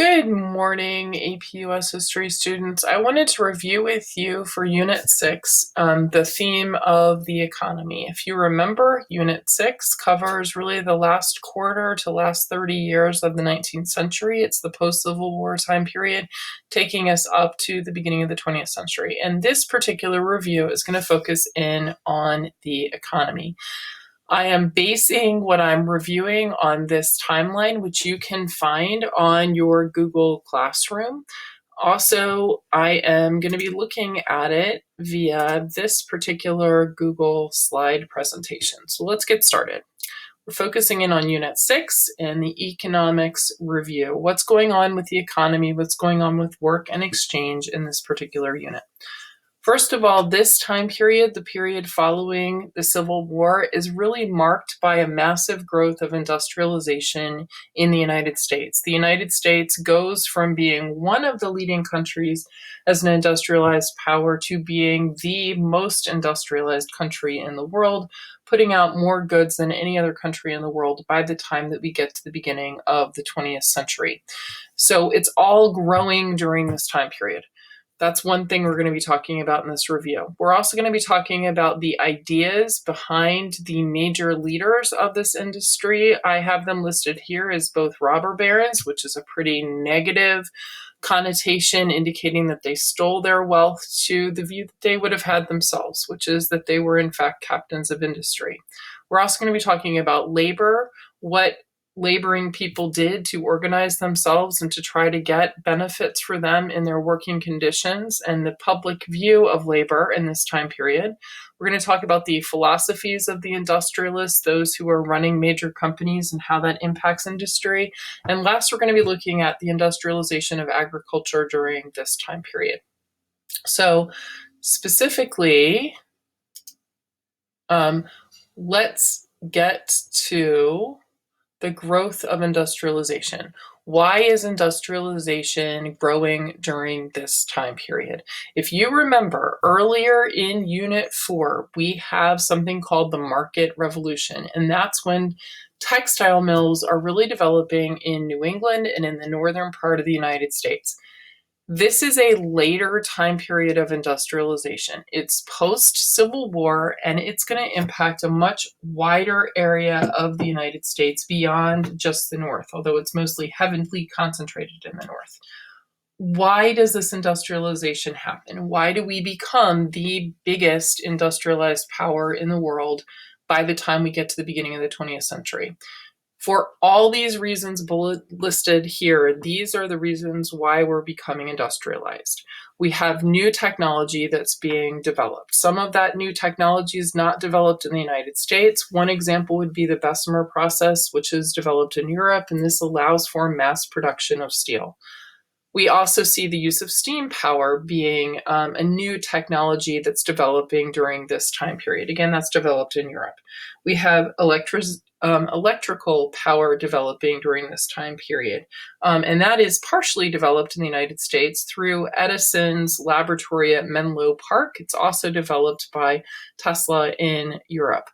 Good morning, AP US History students. I wanted to review with you for Unit 6 the theme of the economy. If you remember, Unit 6 covers really the last quarter to last 30 years of the 19th century. It's the post-Civil War time period, taking us up to the beginning of the 20th century. And this particular review is going to focus in on the economy. I am basing what I'm reviewing on this timeline, which you can find on your Google Classroom. Also, I am going to be looking at it via this particular Google slide presentation. So let's get started. We're focusing in on Unit 6 and the economics review. What's going on with the economy? What's going on with work and exchange in this particular unit? First of all, this time period, the period following the Civil War, is really marked by a massive growth of industrialization in the United States. The United States goes from being one of the leading countries as an industrialized power to being the most industrialized country in the world, putting out more goods than any other country in the world by the time that we get to the beginning of the 20th century. So it's all growing during this time period. That's one thing we're going to be talking about in this review. We're also going to be talking about the ideas behind the major leaders of this industry. I have them listed here as both robber barons, which is a pretty negative connotation indicating that they stole their wealth, to the view that they would have had themselves, which is that they were in fact captains of industry. We're also going to be talking about labor, what laboring people did to organize themselves and to try to get benefits for them in their working conditions, and the public view of labor in this time period. We're going to talk about the philosophies of the industrialists, those who are running major companies, and how that impacts industry. And last, we're going to be looking at the industrialization of agriculture during this time period. So specifically, let's get to the growth of industrialization. Why is industrialization growing during this time period? If you remember, earlier in Unit 4, we have something called the market revolution, and that's when textile mills are really developing in New England and in the northern part of the United States. This is a later time period of industrialization. It's post-Civil War, and it's going to impact a much wider area of the United States beyond just the North, although it's mostly heavily concentrated in the North. Why does this industrialization happen? Why do we become the biggest industrialized power in the world by the time we get to the beginning of the 20th century? For all these reasons listed here, these are the reasons why we're becoming industrialized. We have new technology that's being developed. Some of that new technology is not developed in the United States. One example would be the Bessemer process, which is developed in Europe, and this allows for mass production of steel. We also see the use of steam power being a new technology that's developing during this time period. Again, that's developed in Europe. We have electrical power developing during this time period. And that is partially developed in the United States through Edison's laboratory at Menlo Park. It's also developed by Tesla in Europe.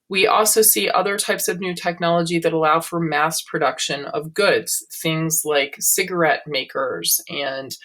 We also see other types of new technology that allow for mass production of goods, things like cigarette makers and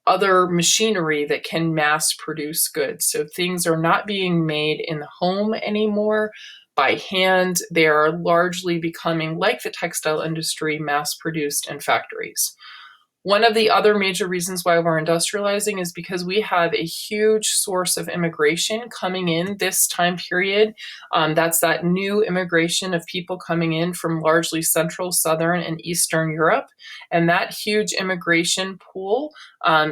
other machinery that can mass produce goods. So things are not being made in the home anymore by hand. They are largely becoming, like the textile industry, mass produced in factories. One of the other major reasons why we're industrializing is because we have a huge source of immigration coming in this time period. That's that new immigration of people coming in from largely Central, Southern, and Eastern Europe. And that huge immigration pool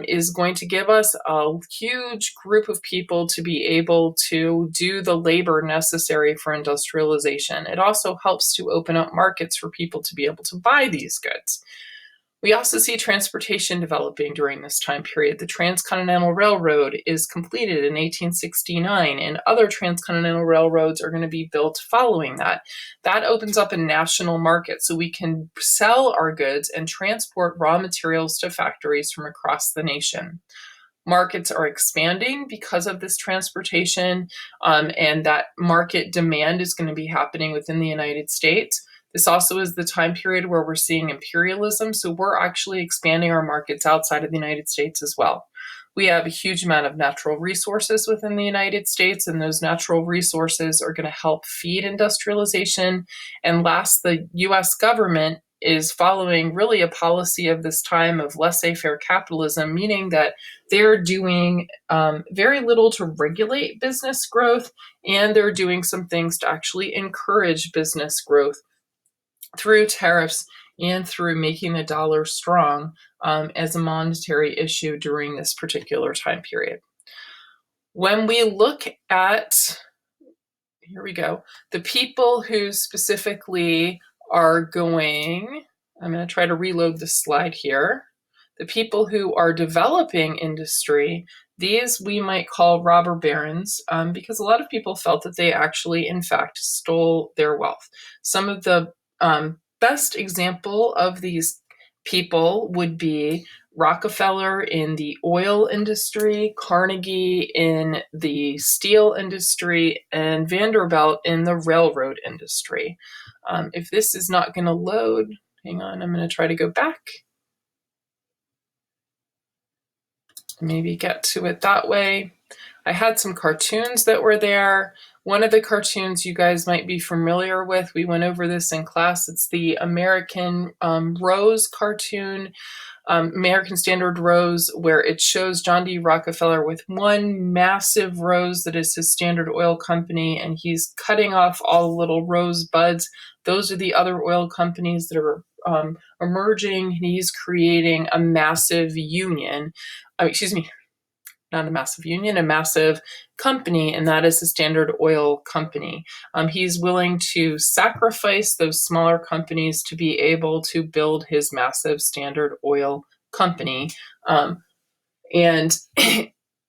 is going to give us a huge group of people to be able to do the labor necessary for industrialization. It also helps to open up markets for people to be able to buy these goods. We also see transportation developing during this time period. The Transcontinental Railroad is completed in 1869, and other transcontinental railroads are going to be built following that. That opens up a national market so we can sell our goods and transport raw materials to factories from across the nation. Markets are expanding because of this transportation, and that market demand is going to be happening within the United States. This also is the time period where we're seeing imperialism. So we're actually expanding our markets outside of the United States as well. We have a huge amount of natural resources within the United States, and those natural resources are going to help feed industrialization. And last, the US government is following really a policy of this time of laissez-faire capitalism, meaning that they're doing very little to regulate business growth, and they're doing some things to actually encourage business growth through tariffs and through making the dollar strong as a monetary issue during this particular time period. When we look at, here we go, the people who specifically are going, I'm going to try to reload the slide here. The people who are developing industry, these we might call robber barons because a lot of people felt that they actually, in fact, stole their wealth. Some of the best example of these people would be Rockefeller in the oil industry, Carnegie in the steel industry, and Vanderbilt in the railroad industry. If this is not going to load, hang on, I'm going to try to go back. Maybe get to it that way. I had some cartoons that were there. One of the cartoons you guys might be familiar with, we went over this in class. It's the American Rose cartoon, American Standard Rose, where it shows John D. Rockefeller with one massive rose that is his Standard Oil company, and he's cutting off all the little rose buds. Those are the other oil companies that are emerging. He's creating a massive union. Not a massive union, a massive company, and that is the Standard Oil Company. He's willing to sacrifice those smaller companies to be able to build his massive Standard Oil Company. And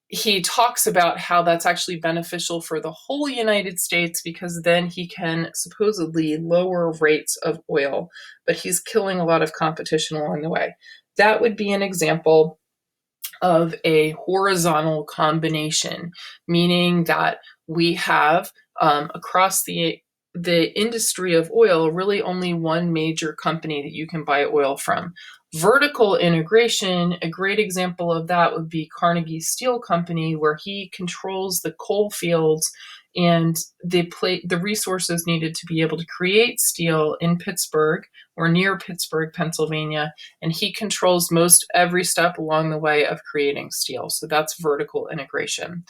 he talks about how that's actually beneficial for the whole United States because then he can supposedly lower rates of oil, but he's killing a lot of competition along the way. That would be an example of a horizontal combination, meaning that we have across the industry of oil really only one major company that you can buy oil from. Vertical integration, a great example of that would be Carnegie Steel Company, where he controls the coal fields and the resources needed to be able to create steel in Pittsburgh or near Pittsburgh, Pennsylvania, and he controls most every step along the way of creating steel. So that's vertical integration.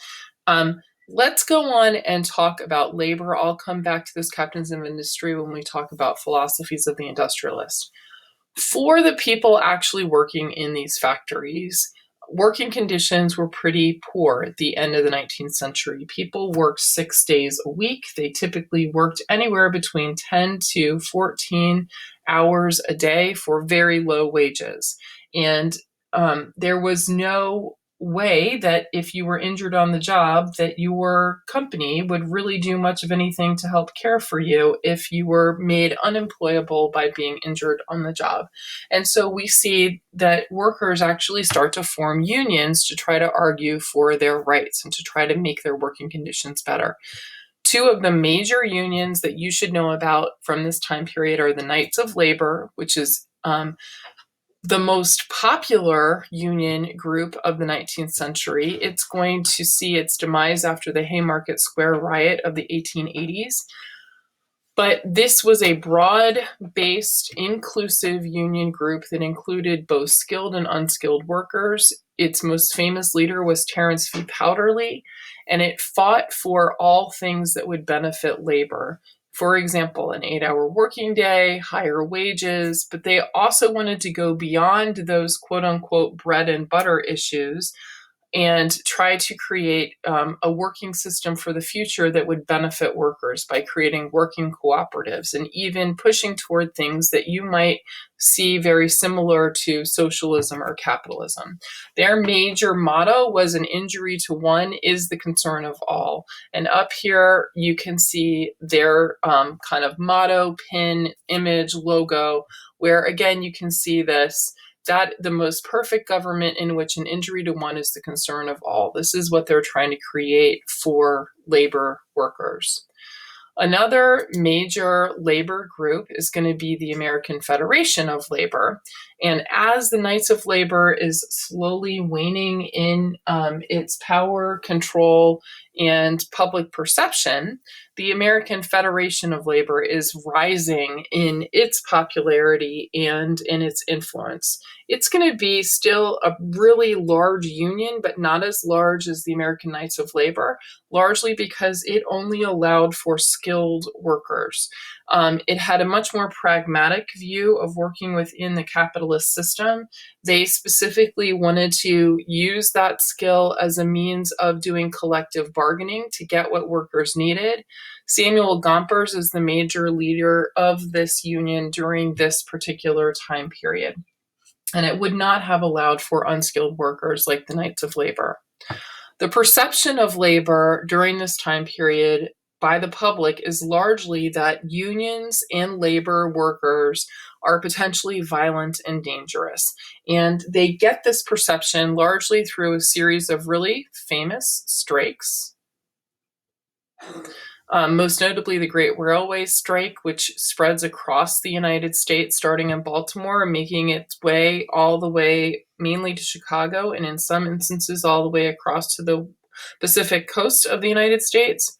Let's go on and talk about labor. I'll come back to this captains of industry when we talk about philosophies of the industrialist. For the people actually working in these factories, working conditions were pretty poor at the end of the 19th century. People worked 6 days a week. They typically worked anywhere between 10 to 14 hours a day for very low wages. And there was no way that if you were injured on the job that your company would really do much of anything to help care for you if you were made unemployable by being injured on the job. And so we see that workers actually start to form unions to try to argue for their rights and to try to make their working conditions better. Two of the major unions that you should know about from this time period are the Knights of Labor, which is the most popular union group of the 19th century. It's going to see its demise after the Haymarket Square riot of the 1880s. But this was a broad-based, inclusive union group that included both skilled and unskilled workers. Its most famous leader was Terence V. Powderly, and it fought for all things that would benefit labor. For example, an 8-hour working day, higher wages, but they also wanted to go beyond those quote-unquote bread and butter issues and try to create a working system for the future that would benefit workers by creating working cooperatives and even pushing toward things that you might see very similar to socialism or capitalism. Their major motto was an injury to one is the concern of all. And up here, you can see their kind of motto, pin, image, logo, where again, you can see this, that the most perfect government in which an injury to one is the concern of all. This is what they're trying to create for labor workers. Another major labor group is going to be the American Federation of Labor. And as the Knights of Labor is slowly waning in its power, control, and public perception, the American Federation of Labor is rising in its popularity and in its influence. It's going to be still a really large union, but not as large as the American Knights of Labor, largely because it only allowed for skilled workers. It had a much more pragmatic view of working within the capitalist system. They specifically wanted to use that skill as a means of doing collective bargaining to get what workers needed. Samuel Gompers is the major leader of this union during this particular time period. And it would not have allowed for unskilled workers like the Knights of Labor. The perception of labor during this time period by the public is largely that unions and labor workers are potentially violent and dangerous. And they get this perception largely through a series of really famous strikes. Most notably the Great Railway Strike, which spreads across the United States, starting in Baltimore and making its way all the way mainly to Chicago, and in some instances all the way across to the Pacific coast of the United States.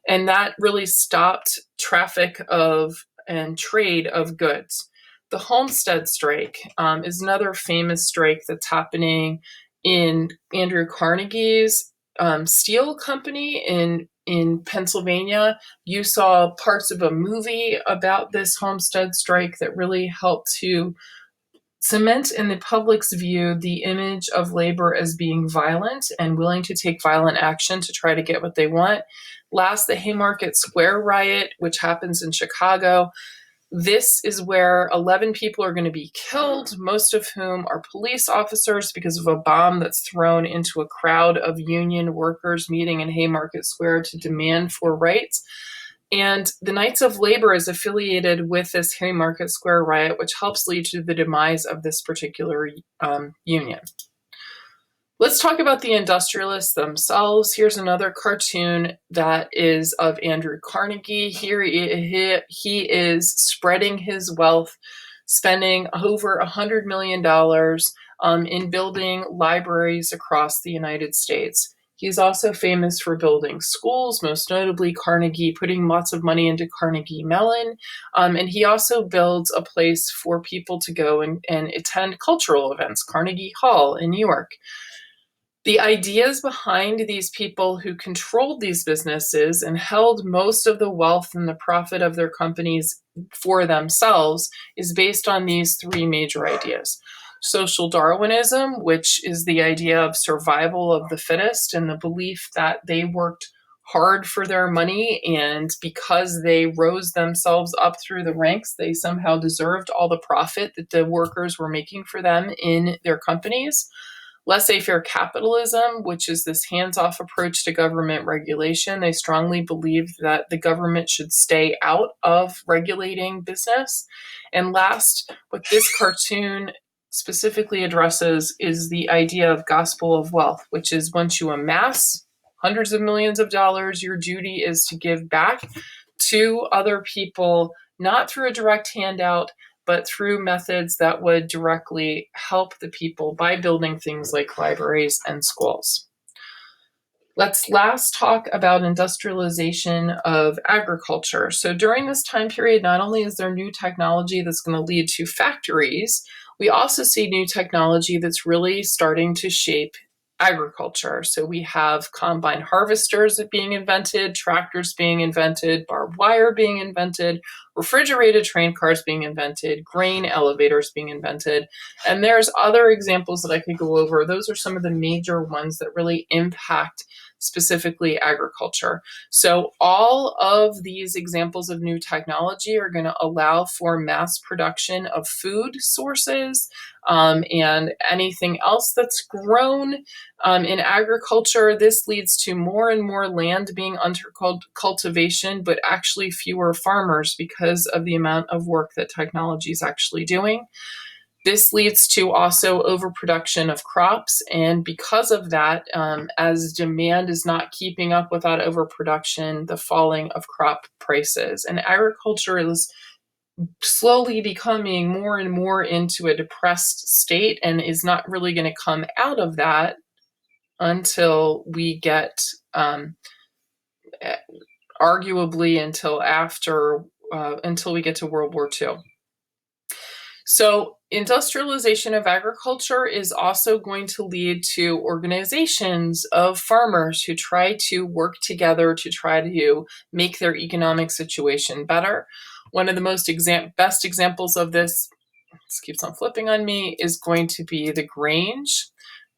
And that really stopped traffic of and trade of goods. The Homestead Strike is another famous strike that's happening in Andrew Carnegie's steel company in Pennsylvania. You saw parts of a movie about this Homestead Strike that really helped to cement in the public's view the image of labor as being violent and willing to take violent action to try to get what they want. Last, the Haymarket Square riot, which happens in Chicago. This is where 11 people are going to be killed, most of whom are police officers because of a bomb that's thrown into a crowd of union workers meeting in Haymarket Square to demand for rights. And the Knights of Labor is affiliated with this Haymarket Square riot, which helps lead to the demise of this particular union. Let's talk about the industrialists themselves. Here's another cartoon that is of Andrew Carnegie. Here he is spreading his wealth, spending over $100 million in building libraries across the United States. He's also famous for building schools, most notably Carnegie, putting lots of money into Carnegie Mellon. And he also builds a place for people to go and attend cultural events, Carnegie Hall in New York. The ideas behind these people who controlled these businesses and held most of the wealth and the profit of their companies for themselves is based on these three major ideas. Social Darwinism, which is the idea of survival of the fittest and the belief that they worked hard for their money, and because they rose themselves up through the ranks, they somehow deserved all the profit that the workers were making for them in their companies. Laissez-faire capitalism, which is this hands-off approach to government regulation. They strongly believe that the government should stay out of regulating business. And last, what this cartoon specifically addresses is the idea of gospel of wealth, which is once you amass hundreds of millions of dollars, your duty is to give back to other people, not through a direct handout, but through methods that would directly help the people by building things like libraries and schools. Let's last talk about industrialization of agriculture. So during this time period, not only is there new technology that's going to lead to factories, we also see new technology that's really starting to shape agriculture. So we have combine harvesters being invented, tractors being invented, barbed wire being invented, refrigerated train cars being invented, grain elevators being invented. And there's other examples that I could go over. Those are some of the major ones that really impact specifically agriculture. So all of these examples of new technology are going to allow for mass production of food sources and anything else that's grown in agriculture. This leads to more and more land being under cultivation, but actually fewer farmers because of the amount of work that technology is actually doing. This leads to also overproduction of crops, and because of that, as demand is not keeping up with that overproduction, the falling of crop prices. And agriculture is slowly becoming more and more into a depressed state and is not really going to come out of that until we get, arguably, until we get to World War II. So industrialization of agriculture is also going to lead to organizations of farmers who try to work together to try to make their economic situation better. One of the best examples of this keeps on flipping on me, is going to be the Grange.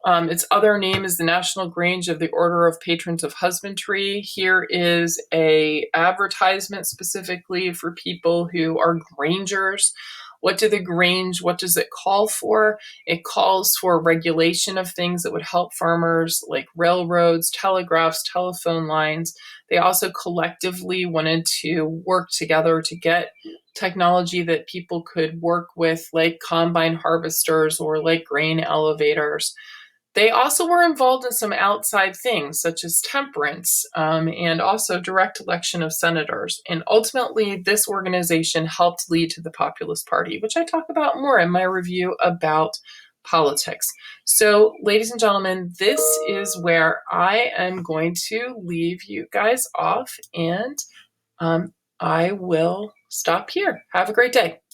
Its other name is the National Grange of the Order of Patrons of Husbandry. Here is a advertisement specifically for people who are grangers. What does it call for? It calls for regulation of things that would help farmers, like railroads, telegraphs, telephone lines. They also collectively wanted to work together to get technology that people could work with, like combine harvesters or like grain elevators. They also were involved in some outside things, such as temperance, and also direct election of senators. And ultimately, this organization helped lead to the Populist Party, which I talk about more in my review about politics. So, ladies and gentlemen, this is where I am going to leave you guys off, and I will stop here. Have a great day.